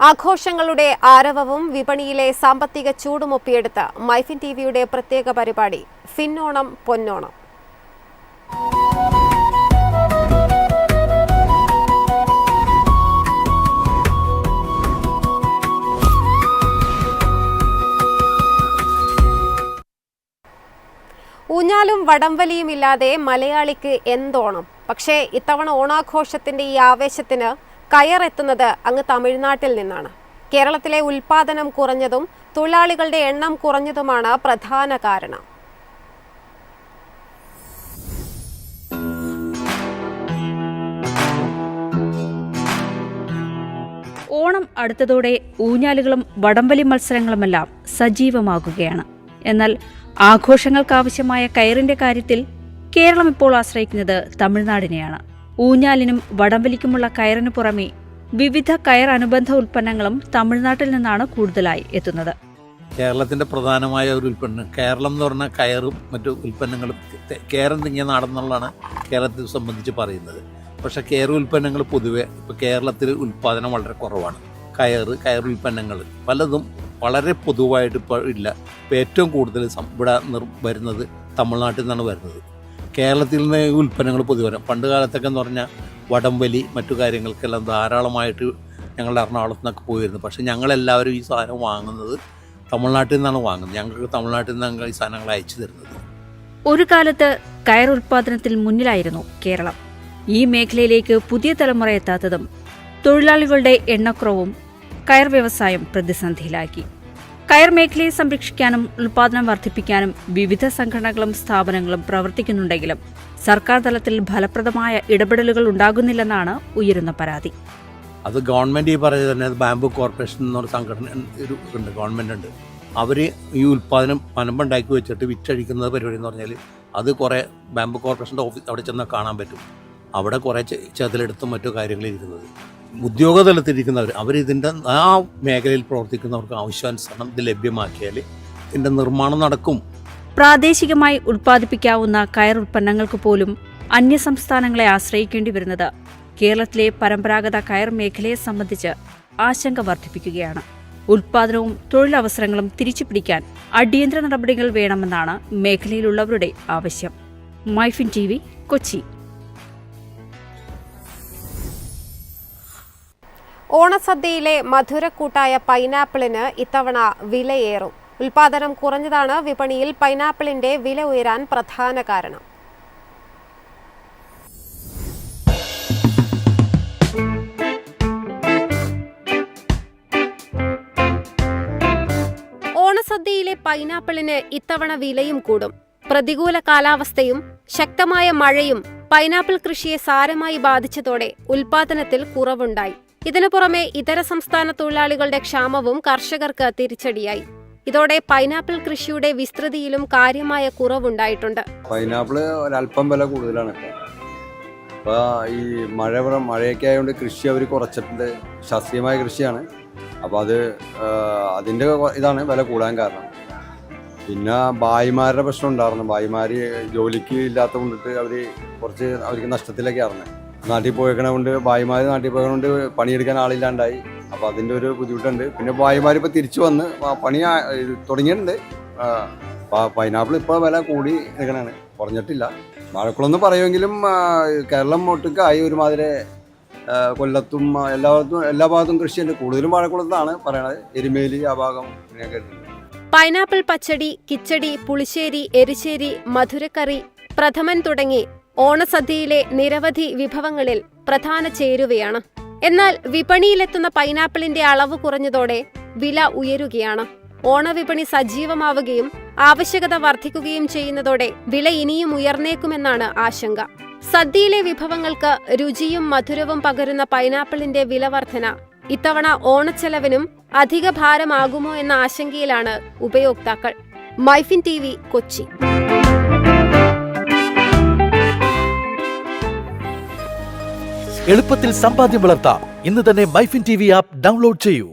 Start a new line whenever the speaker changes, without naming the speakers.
ആഘോഷങ്ങളുടെ ആരവവും വിപണിയിലെ സാമ്പത്തിക ചൂടുമൊപ്പിയെടുത്ത മൈഫിൻ ടിവിയുടെ പ്രത്യേക പരിപാടി ഫിന്നോണം പൊന്നോണം. ഊഞ്ഞാലും വടംവലിയുമില്ലാതെ മലയാളിക്ക് എന്തോണം. പക്ഷേ ഇത്തവണ ഓണാഘോഷത്തിന്റെ ഈ ആവേശത്തിന് കയറെത്തുന്നത് അങ്ങ് തമിഴ്നാട്ടിൽ നിന്നാണ്. കേരളത്തിലെ ഉൽപാദനം കുറഞ്ഞതും തൊഴിലാളികളുടെ എണ്ണം കുറഞ്ഞതുമാണ് പ്രധാന കാരണം.
ഓണം അടുത്തതോടെ ഊഞ്ഞാലുകളും വടംവലി മത്സരങ്ങളുമെല്ലാം സജീവമാകുകയാണ്. എന്നാൽ ആഘോഷങ്ങൾക്കാവശ്യമായ കയറിന്റെ കാര്യത്തിൽ കേരളം ഇപ്പോൾ ആശ്രയിക്കുന്നത് തമിഴ്നാടിനെയാണ്. ഊഞ്ഞാലിനും വടംവലിക്കുമുള്ള കയറിനു പുറമെ വിവിധ കയർ അനുബന്ധ ഉൽപ്പന്നങ്ങളും തമിഴ്നാട്ടിൽ നിന്നാണ് കൂടുതലായി എത്തുന്നത്.
കേരളത്തിന്റെ പ്രധാനമായ ഒരു ഉൽപ്പന്നം കേരളം എന്ന് പറഞ്ഞാൽ കയറും മറ്റു ഉൽപ്പന്നങ്ങളും കേരം തിങ്ങിയ നാടെന്നുള്ളതാണ് കേരളത്തെ സംബന്ധിച്ച് പറയുന്നത്. പക്ഷേ കയർ ഉൽപ്പന്നങ്ങൾ പൊതുവെ ഇപ്പോൾ കേരളത്തിൽ ഉൽപ്പാദനം വളരെ കുറവാണ്. കയർ ഉൽപ്പന്നങ്ങൾ പലതും വളരെ പൊതുവായിട്ട് ഇപ്പോൾ ഇല്ല. ഇപ്പോൾ ഏറ്റവും കൂടുതൽ ഇവിടെ വരുന്നത് തമിഴ്നാട്ടിൽ നിന്നാണ് വരുന്നത്. കേരളത്തിൽ നിന്ന് ഉൽപ്പന്നങ്ങൾ പൊതുവെ പണ്ട് കാലത്തൊക്കെ എന്ന് പറഞ്ഞാൽ വടംവലി മറ്റു കാര്യങ്ങൾക്കെല്ലാം ധാരാളമായിട്ട് ഞങ്ങളുടെ എറണാകുളത്ത് നിന്നൊക്കെ പോയിരുന്നു. പക്ഷേ ഞങ്ങളെല്ലാവരും ഈ സാധനം വാങ്ങുന്നത് തമിഴ്നാട്ടിൽ നിന്നാണ് വാങ്ങുന്നത്. ഞങ്ങൾക്ക് തമിഴ്നാട്ടിൽ നിന്നാണ് ഈ സാധനങ്ങൾ അയച്ചു തരുന്നത്.
ഒരു കാലത്ത് കയർ ഉൽപ്പാദനത്തിൽ മുന്നിലായിരുന്നു കേരളം. ഈ മേഖലയിലേക്ക് പുതിയ തലമുറ എത്താത്തതും തൊഴിലാളികളുടെ എണ്ണക്കുറവും കയർ വ്യവസായം പ്രതിസന്ധിയിലാക്കി. കയർ മേഖലയെ സംരക്ഷിക്കാനും ഉൽപാദനം വർദ്ധിപ്പിക്കാനും വിവിധ സംഘടനകളും സ്ഥാപനങ്ങളും പ്രവർത്തിക്കുന്നുണ്ടെങ്കിലും സർക്കാർ തലത്തിൽ ഫലപ്രദമായ ഇടപെടലുകൾ ഉണ്ടാകുന്നില്ലെന്നാണ് ഉയരുന്ന പരാതി.
അത് ഗവൺമെന്റ് ഈ പറയുന്നത് തന്നെ ബാംബു കോർപ്പറേഷൻ എന്നൊരു സംഘടന ഉണ്ട്, ഗവൺമെന്റ് ഉണ്ട്. അവർ ഈ ഉൽപ്പാദനം പനമ്പുണ്ടാക്കി വെച്ചിട്ട് വിറ്റഴിക്കുന്ന പരിപാടി എന്ന് പറഞ്ഞാൽ അത് കുറേ ബാംബു കോർപ്പറേഷൻ്റെ ഓഫീസ് അവിടെ ചെന്നാൽ കാണാൻ പറ്റും. അവിടെ കുറേ ചെതലെടുത്തും മറ്റു കാര്യങ്ങളിരിക്കുന്നത് ഉദ്യോഗതലത്തിരിക്കുന്നവർ അവരിതിൻ്റെ ആ മേഖലയിൽ പ്രവർത്തിക്കുന്നവർക്ക് ആവശ്യാനുസരണം ഇത് ലഭ്യമാക്കിയാൽ ഇതിൻ്റെ നിർമ്മാണം നടക്കും.
പ്രാദേശികമായി ഉൽപ്പാദിപ്പിക്കാവുന്ന കയർ ഉൽപ്പന്നങ്ങൾക്ക് പോലും അന്യസംസ്ഥാനങ്ങളെ ആശ്രയിക്കേണ്ടി വരുന്നത് കേരളത്തിലെ പരമ്പരാഗത കയർ മേഖലയെ സംബന്ധിച്ച് ആശങ്ക വർദ്ധിപ്പിക്കുകയാണ്. ഉൽപ്പാദനവും തൊഴിലവസരങ്ങളും തിരിച്ചുപിടിക്കാൻ അടിയന്തര നടപടികൾ വേണമെന്നാണ് മേഖലയിലുള്ളവരുടെ ആവശ്യം. മൈഫിൻ ടിവി, കൊച്ചി.
ഓണസദ്യയിലെ മധുരക്കൂട്ടായ പൈനാപ്പിളിന് ഇത്തവണ വിലയേറും. ഉൽപാദനം കുറഞ്ഞതാണ് വിപണിയിൽ പൈനാപ്പിളിന്റെ വില ഉയരാൻ പ്രധാന കാരണം. ഓണസദ്യയിലെ പൈനാപ്പിളിന് ഇത്തവണ വിലയും കൂടും. പ്രതികൂല കാലാവസ്ഥയും ശക്തമായ മഴയും പൈനാപ്പിൾ കൃഷിയെ സാരമായി ബാധിച്ചതോടെ ഉൽപാദനത്തിൽ കുറവുണ്ടായി. ഇതിനു പുറമെ ഇതര സംസ്ഥാന തൊഴിലാളികളുടെ ക്ഷാമവും കർഷകർക്ക് തിരിച്ചടിയായി. ഇതോടെ പൈനാപ്പിൾ കൃഷിയുടെ വിസ്തൃതിയിലും കാര്യമായ കുറവുണ്ടായിട്ടുണ്ട്.
പൈനാപ്പിൾ ഒരല്പം വില കൂടുതലാണ്. അപ്പോൾ ഈ മഴയൊക്കെ ആയതുകൊണ്ട് കൃഷി അവർ കുറച്ചിട്ടുണ്ട്. ശാസ്ത്രീയമായ കൃഷിയാണ്. അപ്പോൾ അതിൻ്റെ ഇതാണ് വില കൂടാൻ കാരണം. പിന്നെ ഭായിമാരുടെ പ്രശ്നം ഉണ്ടായിരുന്നു. ഭായിമാർ ജോലിക്ക് ഇല്ലാത്ത കൊണ്ടിട്ട് അവർക്ക് നഷ്ടത്തിലൊക്കെ ആയിരുന്നു. നാട്ടിൽ പോയേക്കണ കൊണ്ട് ഭായിമാർ നാട്ടിൽ പോയതുകൊണ്ട് പണിയെടുക്കാൻ ആളില്ലാണ്ടായി. അപ്പോൾ അതിൻ്റെ ഒരു ബുദ്ധിമുട്ടുണ്ട്. പിന്നെ ഭായിമാരിപ്പോൾ തിരിച്ചു വന്ന് പണി തുടങ്ങിയിട്ടുണ്ട്. പൈനാപ്പിൾ ഇപ്പോൾ വില കൂടി നിൽക്കണതാണ്, കുറഞ്ഞിട്ടില്ല. വാഴക്കുളമെന്ന് പറയുമെങ്കിലും കേരളം ഒട്ടുക്കായി ഒരുമാതിരി കൊല്ലത്തും എല്ലാ ഭാഗത്തും കൃഷിയുണ്ട്. കൂടുതലും വാഴക്കുളത്താണ് പറയണത്. എരുമേലി ആ ഭാഗം ഇങ്ങനെയൊക്കെ.
പൈനാപ്പിൾ പച്ചടി, കിച്ചടി, പുളിശ്ശേരി, എരിശ്ശേരി, മധുരക്കറി, പ്രഥമൻ തുടങ്ങി ഓണസദ്യയിലെ നിരവധി വിഭവങ്ങളിൽ പ്രധാന ചേരുവയാണ്. എന്നാൽ വിപണിയിലെത്തുന്ന പൈനാപ്പിളിന്റെ അളവ് കുറഞ്ഞതോടെ വില ഉയരുകയാണ്. ഓണവിപണി സജീവമാവുകയും ആവശ്യകത വർദ്ധിക്കുകയും ചെയ്യുന്നതോടെ വില ഇനിയും ഉയർന്നേക്കുമെന്നാണ് ആശങ്ക. സദ്യയിലെ വിഭവങ്ങൾക്ക് രുചിയും മധുരവും പകരുന്ന പൈനാപ്പിളിന്റെ വില വർധന ഇത്തവണ ഓണച്ചെലവിനും അധിക ഭാരമാകുമോ എന്ന ആശങ്കയിലാണ് ഉപയോക്താക്കൾ. മൈഫിൻ ടിവി, കൊച്ചി.
എളുപ്പത്തിൽ സമ്പാദ്യം വളർത്താം. ഇന്ന് തന്നെ മൈഫിൻ ടിവി ആപ്പ് ഡൗൺലോഡ് ചെയ്യൂ.